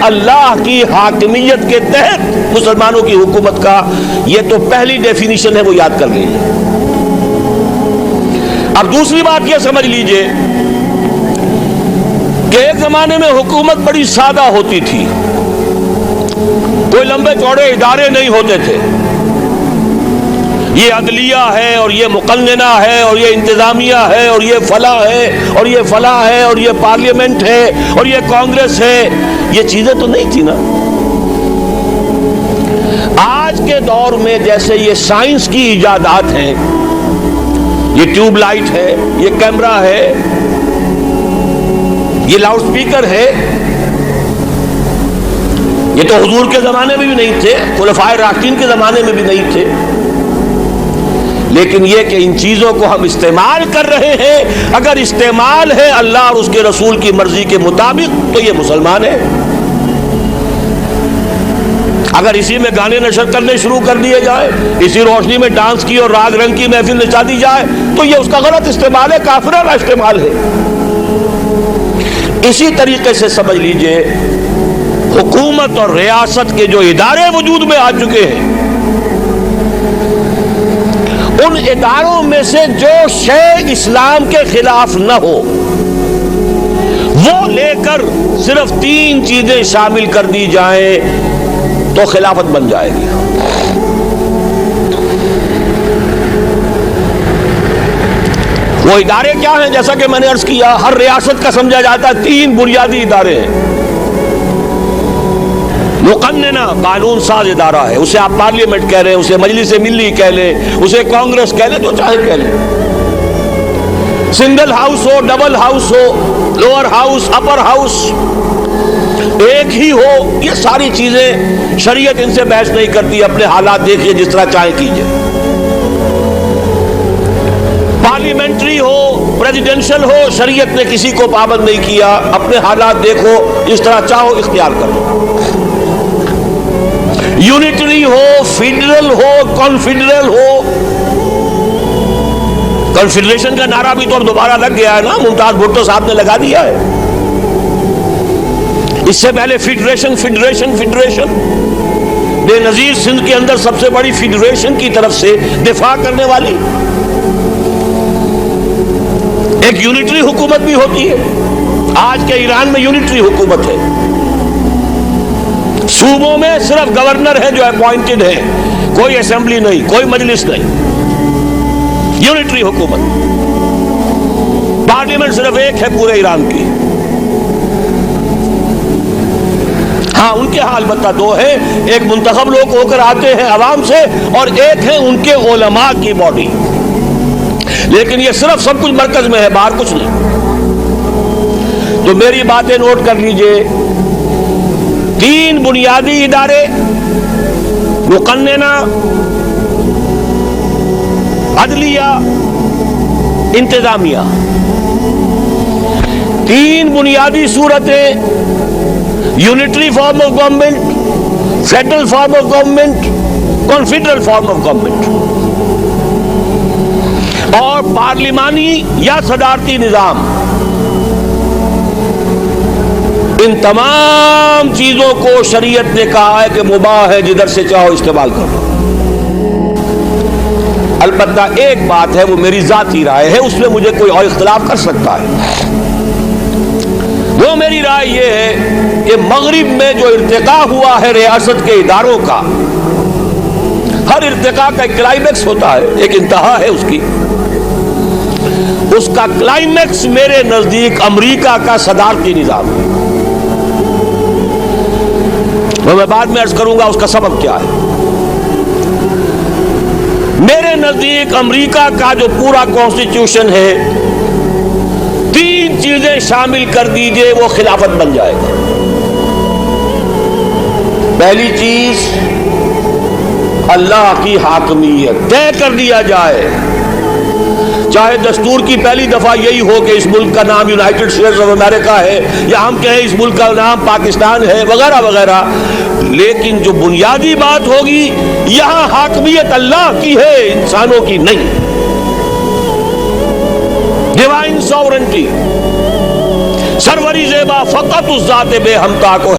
اللہ کی حاکمیت کے تحت مسلمانوں کی حکومت کا یہ تو پہلی ڈیفینیشن ہے، وہ یاد کر لیجیے۔ اب دوسری بات یہ سمجھ لیجئے کہ ایک زمانے میں حکومت بڑی سادہ ہوتی تھی، کوئی لمبے چوڑے ادارے نہیں ہوتے تھے، یہ عدلیہ ہے اور یہ مقننہ ہے اور یہ انتظامیہ ہے اور یہ فلاں ہے اور یہ فلاں ہے اور یہ پارلیمنٹ ہے اور یہ کانگریس ہے، یہ چیزیں تو نہیں تھی نا۔ آج کے دور میں جیسے یہ سائنس کی ایجادات ہیں، یہ ٹیوب لائٹ ہے، یہ کیمرہ ہے، یہ لاؤڈ سپیکر ہے، یہ تو حضور کے زمانے میں بھی نہیں تھے، خلفائے راشدین کے زمانے میں بھی نہیں تھے، لیکن یہ کہ ان چیزوں کو ہم استعمال کر رہے ہیں، اگر استعمال ہے اللہ اور اس کے رسول کی مرضی کے مطابق تو یہ مسلمان ہے۔ اگر اسی میں گانے نشر کرنے شروع کر دیے جائے، اسی روشنی میں ڈانس کی اور راگ رنگ کی محفل نچا دی جائے تو یہ اس کا غلط استعمال ہے، کافرانہ استعمال ہے۔ اسی طریقے سے سمجھ لیجئے حکومت اور ریاست کے جو ادارے وجود میں آ چکے ہیں، ان اداروں میں سے جو شے اسلام کے خلاف نہ ہو وہ لے کر صرف 3 چیزیں شامل کر دی جائیں تو خلافت بن جائے گی۔ وہ ادارے کیا ہیں؟ جیسا کہ میں نے عرض کیا، ہر ریاست کا سمجھا جاتا ہے 3 بنیادی ادارے ہیں۔ مقننہ قانون ساز ادارہ ہے، اسے آپ پارلیمنٹ کہہ رہے ہیں، اسے مجلس ملی کہہ لیں، اسے کانگریس کہہ لیں، جو چاہے کہہ لیں۔ سنگل ہاؤس ہو، ڈبل ہاؤس ہو، لوور ہاؤس، اپر ہاؤس، ایک ہی ہو، یہ ساری چیزیں شریعت ان سے بحث نہیں کرتی، اپنے حالات دیکھیے، جس طرح چاہے کیجئے۔ پارلیمنٹری ہو، پریزیڈنشل ہو، شریعت نے کسی کو پابند نہیں کیا، اپنے حالات دیکھو، جس طرح چاہو اختیار کرو۔ یونٹری ہو، فیڈرل ہو، کانفیڈرل ہو، کنفیڈریشن کا نعرہ بھی تو اب دوبارہ لگ گیا ہے نا، ممتاز بھٹو صاحب نے لگا دیا ہے۔ اس سے پہلے فیڈریشن بے نظیر سندھ کے اندر سب سے بڑی فیڈریشن کی طرف سے دفاع کرنے والی ایک یونٹری حکومت بھی ہوتی ہے۔ آج کے ایران میں یونٹری حکومت ہے، صوبوں میں صرف گورنر ہے جو اپوائنٹڈ ہے، کوئی اسمبلی نہیں، کوئی مجلس نہیں، یونٹری حکومت۔ پارلیمنٹ صرف ایک ہے پورے ایران کی۔ ہاں ان کے ہاں البتہ 2 ہیں، ایک منتخب لوگ ہو کر آتے ہیں عوام سے اور ایک ہے ان کے علماء کی باڈی، لیکن یہ صرف سب کچھ مرکز میں ہے، باہر کچھ نہیں۔ تو میری باتیں نوٹ کر لیجئے، 3 بنیادی ادارے، مقننہ، عدلیہ، انتظامیہ، 3 بنیادی صورتیں، unitary form of government, federal form of government, confederal form of government, اور پارلیمانی یا صدارتی نظام۔ ان تمام چیزوں کو شریعت نے کہا ہے کہ مباح ہے، جدھر سے چاہو استعمال کرو۔ البتہ ایک بات ہے، وہ میری ذاتی رائے ہے، اس میں مجھے کوئی اور اختلاف کر سکتا ہے۔ وہ میری رائے یہ ہے کہ مغرب میں جو ارتقاء ہوا ہے ریاست کے اداروں کا، ہر ارتقاء کا ایک کلائمیکس ہوتا ہے، ایک انتہا ہے اس کی۔ اس کا کلائمیکس میرے نزدیک امریکہ کا صدارتی نظام ہے۔ میں بعد میں عرض کروں گا اس کا سبب کیا ہے۔ میرے نزدیک امریکہ کا جو پورا کانسٹیٹیوشن ہے، 3 چیزیں شامل کر دیجئے وہ خلافت بن جائے گا۔ پہلی چیز، اللہ کی حاکمیت طے کر دیا جائے، چاہے دستور کی پہلی دفعہ یہی ہو کہ اس ملک کا نام یونائٹڈ اسٹیٹس آف امریکہ ہے، یا ہم کہیں اس ملک کا نام پاکستان ہے، وغیرہ وغیرہ، لیکن جو بنیادی بات ہوگی، یہاں حاکمیت اللہ کی ہے، انسانوں کی نہیں۔ ڈیوائن ساورنٹی، سروری زیبا فقط اس ذات بے ہمتا کو